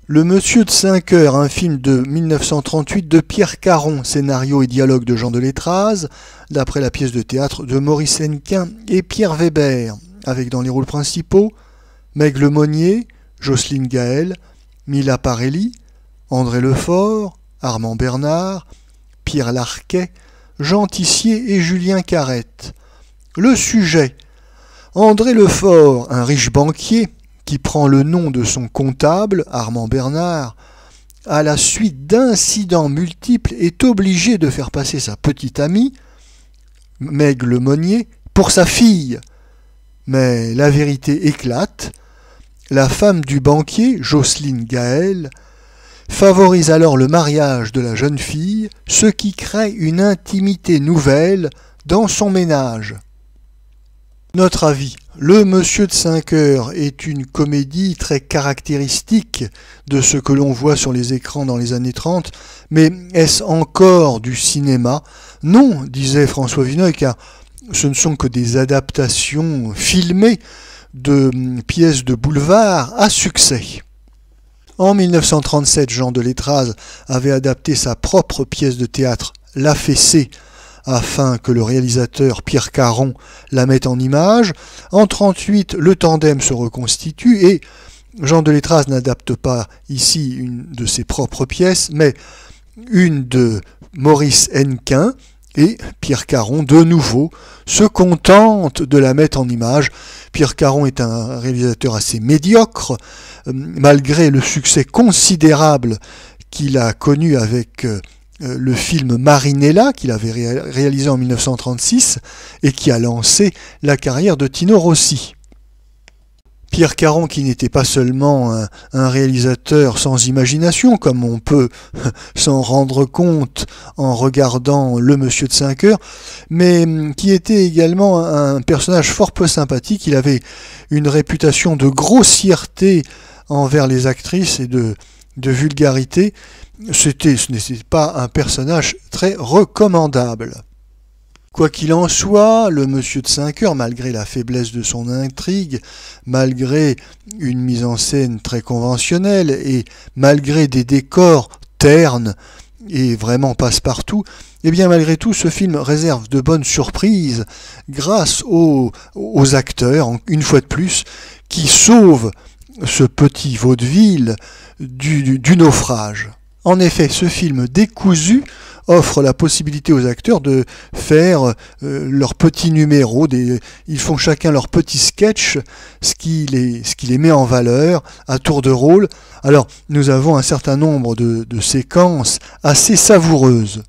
Le Monsieur de 5 heures, un film de 1938 de Pierre Caron, scénario et dialogue de Jean Delétraz, d'après la pièce de théâtre de Maurice Hennequin et Pierre Weber, avec dans les rôles principaux Meg Lemonnier, Jocelyne Gaël, Mila Parelli, André Lefort, Armand Bernard, Pierre Larquet, Jean Tissier et Julien Carrette. Le sujet: André Lefort, un riche banquier, qui prend le nom de son comptable, Armand Bernard, à la suite d'incidents multiples, est obligé de faire passer sa petite amie, Meg Lemonnier, pour sa fille. Mais la vérité éclate. La femme du banquier, Jocelyne Gaël, favorise alors le mariage de la jeune fille, ce qui crée une intimité nouvelle dans son ménage. Notre avis: Le Monsieur de 5 heures est une comédie très caractéristique de ce que l'on voit sur les écrans dans les années 30, mais est-ce encore du cinéma? Non, disait François Vineuil, car ce ne sont que des adaptations filmées de pièces de boulevard à succès. En 1937, Jean Delétraz avait adapté sa propre pièce de théâtre, La Fessée, afin que le réalisateur Pierre Caron la mette en image. En 1938, le tandem se reconstitue et Jean Delétraz n'adapte pas ici une de ses propres pièces, mais une de Maurice Hennequin, et Pierre Caron, de nouveau, se contente de la mettre en image. Pierre Caron est un réalisateur assez médiocre, malgré le succès considérable qu'il a connu avec le film Marinella, qu'il avait réalisé en 1936, et qui a lancé la carrière de Tino Rossi. Pierre Caron, qui n'était pas seulement un réalisateur sans imagination, comme on peut s'en rendre compte en regardant Le Monsieur de 5 heures, mais qui était également un personnage fort peu sympathique. Il avait une réputation de grossièreté envers les actrices et de vulgarité. Ce n'était pas un personnage très recommandable. Quoi qu'il en soit, Le Monsieur de 5 heures, malgré la faiblesse de son intrigue, malgré une mise en scène très conventionnelle et malgré des décors ternes et vraiment passe-partout, eh bien malgré tout, ce film réserve de bonnes surprises grâce aux acteurs, une fois de plus, qui sauvent ce petit vaudeville du naufrage. En effet, ce film décousu offre la possibilité aux acteurs de faire leurs petits numéros, ils font chacun leur petit sketch, ce qui les met en valeur à tour de rôle. Alors, nous avons un certain nombre de séquences assez savoureuses.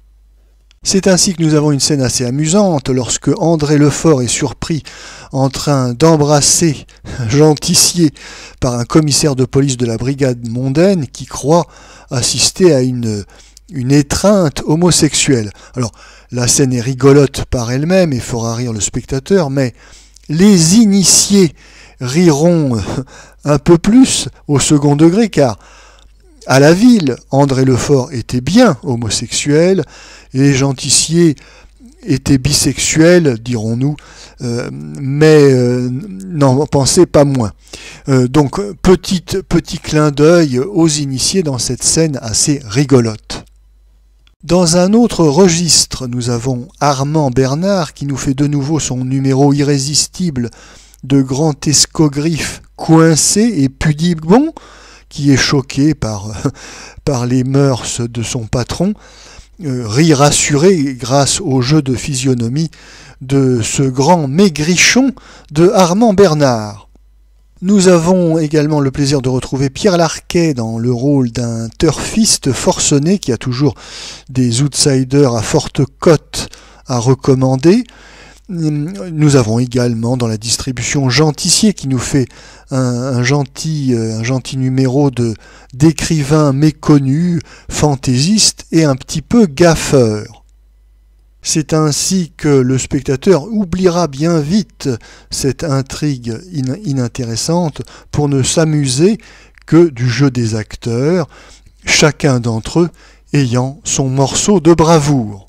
C'est ainsi que nous avons une scène assez amusante lorsque André Lefort est surpris en train d'embrasser Jean Tissier par un commissaire de police de la brigade mondaine qui croit assister à une étreinte homosexuelle. Alors, la scène est rigolote par elle-même et fera rire le spectateur, mais les initiés riront un peu plus au second degré, car à la ville, André Lefort était bien homosexuel et Jean Tissier était bisexuel, dirons-nous, mais n'en pensez pas moins. Donc, petit clin d'œil aux initiés dans cette scène assez rigolote. Dans un autre registre, nous avons Armand Bernard qui nous fait de nouveau son numéro irrésistible de grand escogriffe coincé et pudibond, qui est choqué par les mœurs de son patron, rit rassuré grâce au jeu de physionomie de ce grand maigrichon de Armand Bernard. Nous avons également le plaisir de retrouver Pierre Larquet dans le rôle d'un turfiste forcené qui a toujours des outsiders à forte cote à recommander. Nous avons également dans la distribution Jean Tissier qui nous fait un gentil numéro d'écrivain méconnu, fantaisiste et un petit peu gaffeur. C'est ainsi que le spectateur oubliera bien vite cette intrigue inintéressante pour ne s'amuser que du jeu des acteurs, chacun d'entre eux ayant son morceau de bravoure.